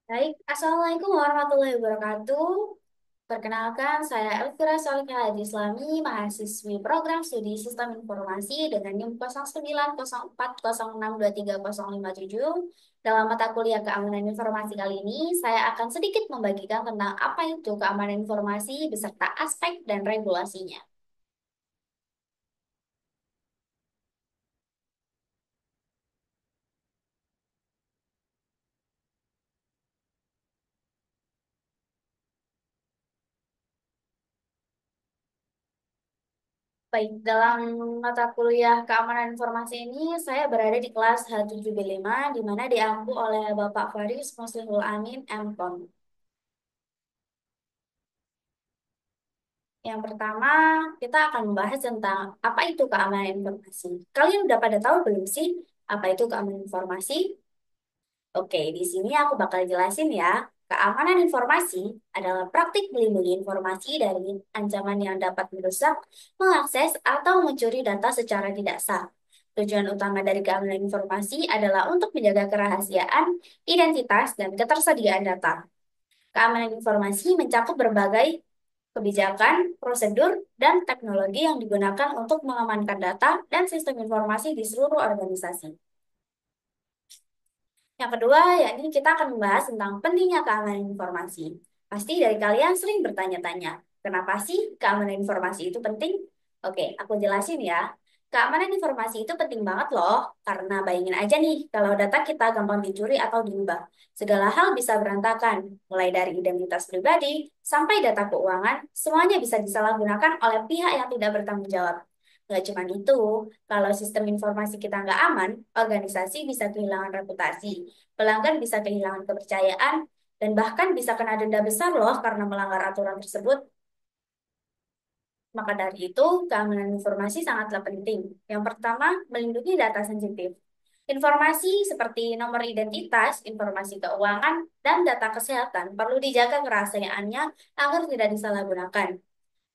Baik, Assalamualaikum warahmatullahi wabarakatuh. Perkenalkan, saya Elvira Solihah Islami, mahasiswi program studi Sistem Informasi dengan NIM 0904062307. Dalam mata kuliah Keamanan Informasi kali ini, saya akan sedikit membagikan tentang apa itu keamanan informasi beserta aspek dan regulasinya. Baik, dalam mata kuliah keamanan informasi ini, saya berada di kelas H7B5, di mana diampu oleh Bapak Faris Muslihul Amin, MKOM. Yang pertama, kita akan membahas tentang apa itu keamanan informasi. Kalian udah pada tahu belum sih apa itu keamanan informasi? Oke, di sini aku bakal jelasin ya. Keamanan informasi adalah praktik melindungi informasi dari ancaman yang dapat merusak, mengakses, atau mencuri data secara tidak sah. Tujuan utama dari keamanan informasi adalah untuk menjaga kerahasiaan, identitas, dan ketersediaan data. Keamanan informasi mencakup berbagai kebijakan, prosedur, dan teknologi yang digunakan untuk mengamankan data dan sistem informasi di seluruh organisasi. Yang kedua, yakni kita akan membahas tentang pentingnya keamanan informasi. Pasti dari kalian sering bertanya-tanya, kenapa sih keamanan informasi itu penting? Oke, aku jelasin ya. Keamanan informasi itu penting banget loh, karena bayangin aja nih, kalau data kita gampang dicuri atau diubah. Segala hal bisa berantakan, mulai dari identitas pribadi sampai data keuangan, semuanya bisa disalahgunakan oleh pihak yang tidak bertanggung jawab. Nggak cuma itu, kalau sistem informasi kita nggak aman, organisasi bisa kehilangan reputasi, pelanggan bisa kehilangan kepercayaan, dan bahkan bisa kena denda besar loh karena melanggar aturan tersebut. Maka dari itu, keamanan informasi sangatlah penting. Yang pertama, melindungi data sensitif. Informasi seperti nomor identitas, informasi keuangan, dan data kesehatan perlu dijaga kerahasiaannya agar tidak disalahgunakan.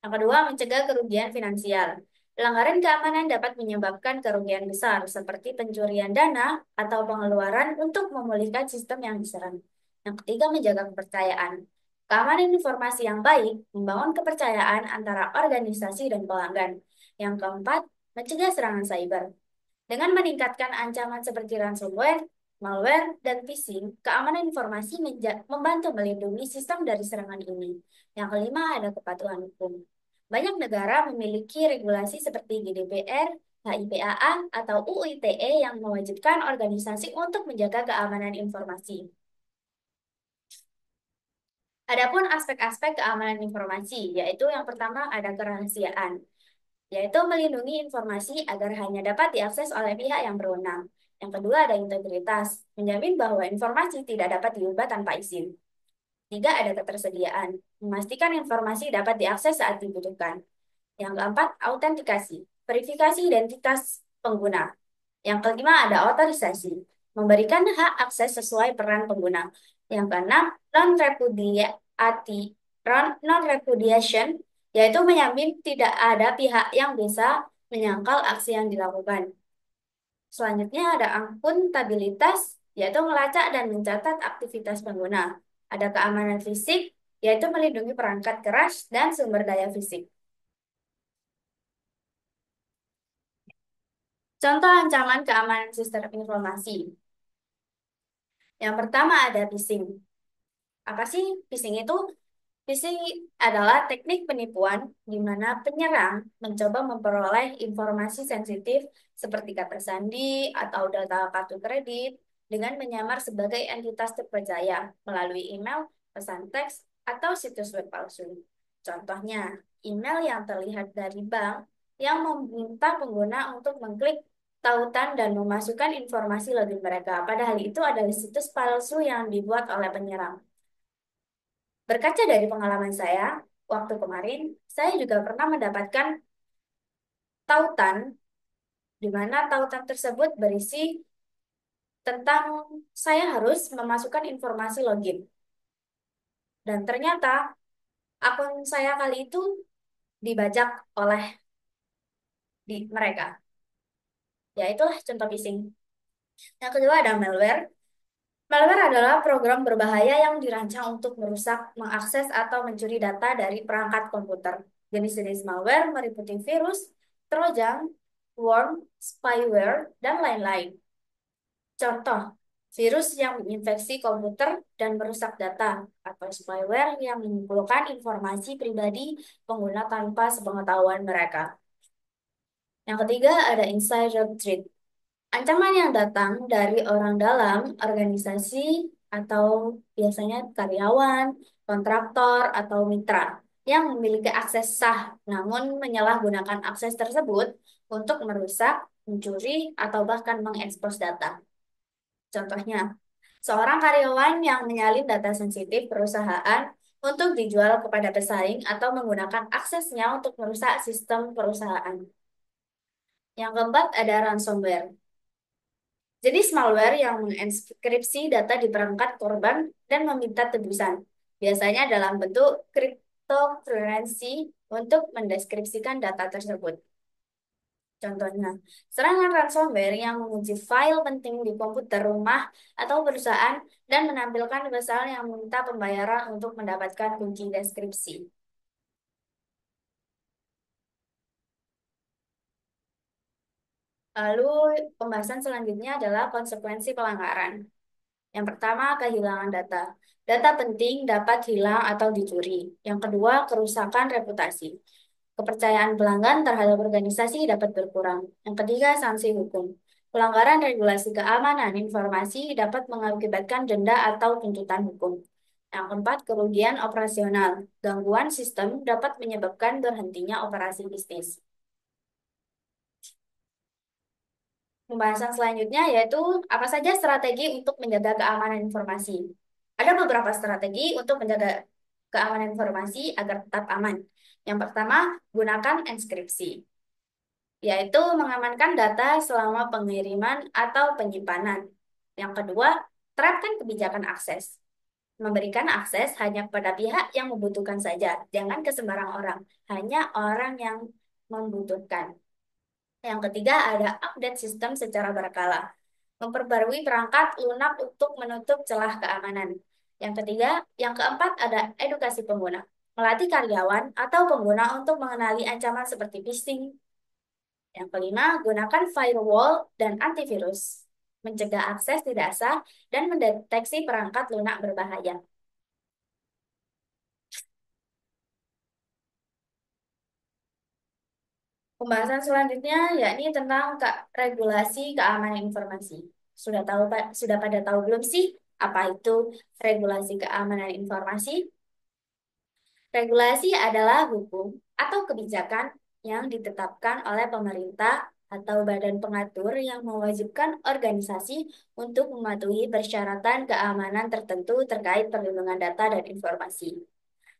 Yang kedua, mencegah kerugian finansial. Pelanggaran keamanan dapat menyebabkan kerugian besar, seperti pencurian dana atau pengeluaran untuk memulihkan sistem yang diserang. Yang ketiga, menjaga kepercayaan. Keamanan informasi yang baik membangun kepercayaan antara organisasi dan pelanggan. Yang keempat, mencegah serangan cyber. Dengan meningkatkan ancaman seperti ransomware, malware, dan phishing, keamanan informasi membantu melindungi sistem dari serangan ini. Yang kelima, ada kepatuhan hukum. Banyak negara memiliki regulasi seperti GDPR, HIPAA, atau UU ITE yang mewajibkan organisasi untuk menjaga keamanan informasi. Adapun aspek-aspek keamanan informasi, yaitu yang pertama ada kerahasiaan, yaitu melindungi informasi agar hanya dapat diakses oleh pihak yang berwenang. Yang kedua ada integritas, menjamin bahwa informasi tidak dapat diubah tanpa izin. Tiga ada ketersediaan, memastikan informasi dapat diakses saat dibutuhkan. Yang keempat, autentikasi, verifikasi identitas pengguna. Yang kelima ada otorisasi, memberikan hak akses sesuai peran pengguna. Yang keenam, non-repudiati, non-repudiation, yaitu menjamin tidak ada pihak yang bisa menyangkal aksi yang dilakukan. Selanjutnya ada akuntabilitas, yaitu melacak dan mencatat aktivitas pengguna. Ada keamanan fisik, yaitu melindungi perangkat keras dan sumber daya fisik. Contoh ancaman keamanan sistem informasi. Yang pertama ada phishing. Apa sih phishing itu? Phishing adalah teknik penipuan di mana penyerang mencoba memperoleh informasi sensitif seperti kata sandi atau data kartu kredit dengan menyamar sebagai entitas terpercaya melalui email, pesan teks, atau situs web palsu. Contohnya, email yang terlihat dari bank yang meminta pengguna untuk mengklik tautan dan memasukkan informasi login mereka. Padahal itu adalah situs palsu yang dibuat oleh penyerang. Berkaca dari pengalaman saya, waktu kemarin, saya juga pernah mendapatkan tautan, di mana tautan tersebut berisi tentang saya harus memasukkan informasi login. Dan ternyata akun saya kali itu dibajak oleh mereka. Ya, itulah contoh phishing. Yang kedua ada malware. Malware adalah program berbahaya yang dirancang untuk merusak, mengakses, atau mencuri data dari perangkat komputer. Jenis-jenis malware meliputi virus, trojan, worm, spyware, dan lain-lain. Contoh, virus yang menginfeksi komputer dan merusak data, atau spyware yang mengumpulkan informasi pribadi pengguna tanpa sepengetahuan mereka. Yang ketiga ada insider threat. Ancaman yang datang dari orang dalam organisasi atau biasanya karyawan, kontraktor, atau mitra yang memiliki akses sah namun menyalahgunakan akses tersebut untuk merusak, mencuri, atau bahkan mengekspos data. Contohnya, seorang karyawan yang menyalin data sensitif perusahaan untuk dijual kepada pesaing atau menggunakan aksesnya untuk merusak sistem perusahaan. Yang keempat ada ransomware. Jenis malware yang mengenkripsi data di perangkat korban dan meminta tebusan, biasanya dalam bentuk cryptocurrency untuk mendeskripsikan data tersebut. Contohnya, serangan ransomware yang mengunci file penting di komputer rumah atau perusahaan dan menampilkan pesan yang meminta pembayaran untuk mendapatkan kunci deskripsi. Lalu, pembahasan selanjutnya adalah konsekuensi pelanggaran. Yang pertama, kehilangan data. Data penting dapat hilang atau dicuri. Yang kedua, kerusakan reputasi. Kepercayaan pelanggan terhadap organisasi dapat berkurang. Yang ketiga, sanksi hukum. Pelanggaran regulasi keamanan informasi dapat mengakibatkan denda atau tuntutan hukum. Yang keempat, kerugian operasional. Gangguan sistem dapat menyebabkan berhentinya operasi bisnis. Pembahasan selanjutnya yaitu apa saja strategi untuk menjaga keamanan informasi. Ada beberapa strategi untuk menjaga keamanan informasi agar tetap aman. Yang pertama, gunakan enkripsi, yaitu mengamankan data selama pengiriman atau penyimpanan. Yang kedua, terapkan kebijakan akses. Memberikan akses hanya kepada pihak yang membutuhkan saja, jangan ke sembarang orang, hanya orang yang membutuhkan. Yang ketiga ada update sistem secara berkala. Memperbarui perangkat lunak untuk menutup celah keamanan. Yang ketiga, yang keempat ada edukasi pengguna. Melatih karyawan atau pengguna untuk mengenali ancaman seperti phishing. Yang kelima, gunakan firewall dan antivirus. Mencegah akses tidak sah dan mendeteksi perangkat lunak berbahaya. Pembahasan selanjutnya yakni tentang regulasi keamanan informasi. Sudah pada tahu belum sih apa itu regulasi keamanan informasi? Regulasi adalah hukum atau kebijakan yang ditetapkan oleh pemerintah atau badan pengatur yang mewajibkan organisasi untuk mematuhi persyaratan keamanan tertentu terkait perlindungan data dan informasi.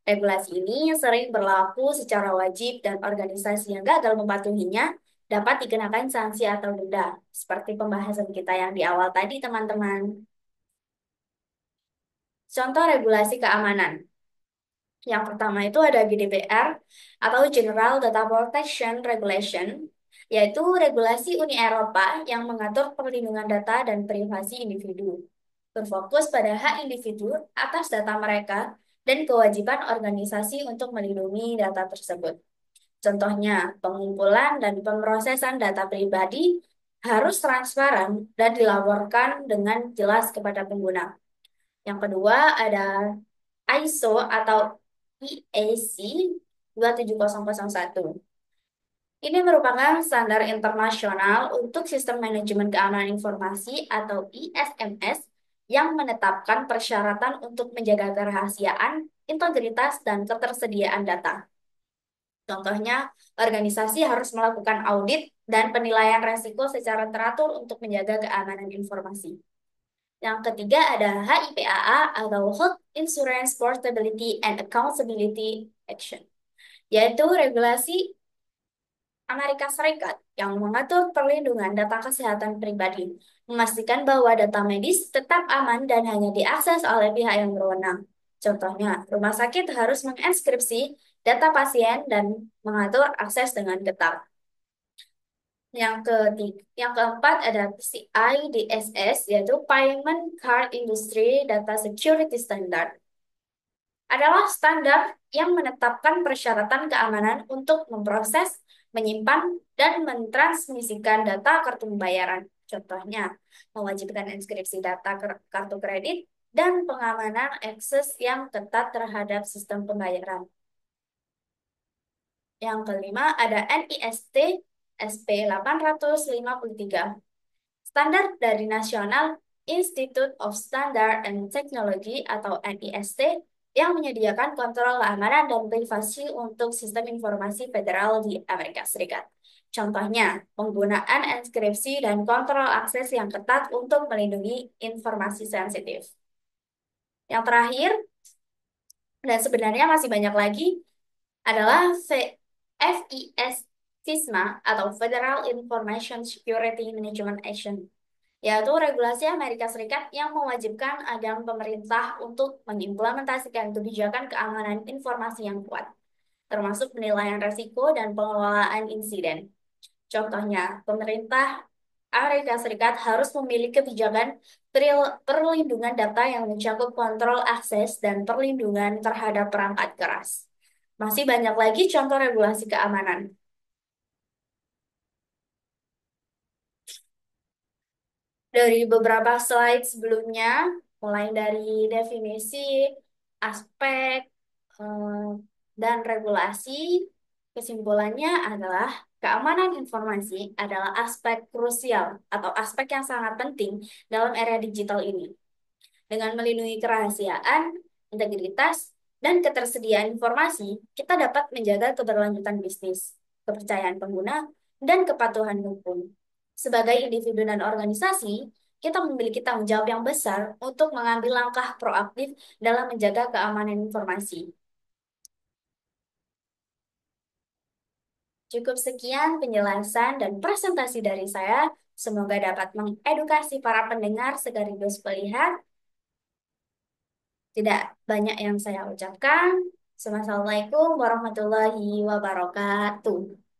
Regulasi ini sering berlaku secara wajib dan organisasi yang gagal mematuhinya dapat dikenakan sanksi atau denda, seperti pembahasan kita yang di awal tadi, teman-teman. Contoh regulasi keamanan. Yang pertama itu ada GDPR atau General Data Protection Regulation, yaitu regulasi Uni Eropa yang mengatur perlindungan data dan privasi individu. Berfokus pada hak individu atas data mereka dan kewajiban organisasi untuk melindungi data tersebut. Contohnya, pengumpulan dan pemrosesan data pribadi harus transparan dan dilaporkan dengan jelas kepada pengguna. Yang kedua ada ISO atau IAC 27001. Ini merupakan standar internasional untuk sistem manajemen keamanan informasi atau ISMS yang menetapkan persyaratan untuk menjaga kerahasiaan, integritas, dan ketersediaan data. Contohnya, organisasi harus melakukan audit dan penilaian resiko secara teratur untuk menjaga keamanan informasi. Yang ketiga ada HIPAA atau Health Insurance Portability and Accountability Action, yaitu regulasi Amerika Serikat yang mengatur perlindungan data kesehatan pribadi, memastikan bahwa data medis tetap aman dan hanya diakses oleh pihak yang berwenang. Contohnya, rumah sakit harus menginskripsi data pasien dan mengatur akses dengan ketat. Yang keempat ada PCI DSS, yaitu Payment Card Industry Data Security Standard. Adalah standar yang menetapkan persyaratan keamanan untuk memproses, menyimpan, dan mentransmisikan data kartu pembayaran. Contohnya, mewajibkan inskripsi data kartu kredit dan pengamanan akses yang ketat terhadap sistem pembayaran. Yang kelima ada NIST SP853, standar dari National Institute of Standard and Technology atau NIST yang menyediakan kontrol keamanan dan privasi untuk sistem informasi federal di Amerika Serikat. Contohnya, penggunaan enkripsi dan kontrol akses yang ketat untuk melindungi informasi sensitif. Yang terakhir, dan sebenarnya masih banyak lagi, adalah FIS FISMA atau Federal Information Security Management Action, yaitu regulasi Amerika Serikat yang mewajibkan agar pemerintah untuk mengimplementasikan kebijakan keamanan informasi yang kuat, termasuk penilaian risiko dan pengelolaan insiden. Contohnya, pemerintah Amerika Serikat harus memiliki kebijakan perlindungan data yang mencakup kontrol akses dan perlindungan terhadap perangkat keras. Masih banyak lagi contoh regulasi keamanan. Dari beberapa slide sebelumnya, mulai dari definisi, aspek, eh, dan regulasi, kesimpulannya adalah keamanan informasi adalah aspek krusial atau aspek yang sangat penting dalam era digital ini. Dengan melindungi kerahasiaan, integritas, dan ketersediaan informasi, kita dapat menjaga keberlanjutan bisnis, kepercayaan pengguna, dan kepatuhan hukum. Sebagai individu dan organisasi, kita memiliki tanggung jawab yang besar untuk mengambil langkah proaktif dalam menjaga keamanan informasi. Cukup sekian penjelasan dan presentasi dari saya. Semoga dapat mengedukasi para pendengar sekaligus melihat. Tidak banyak yang saya ucapkan. Assalamualaikum warahmatullahi wabarakatuh.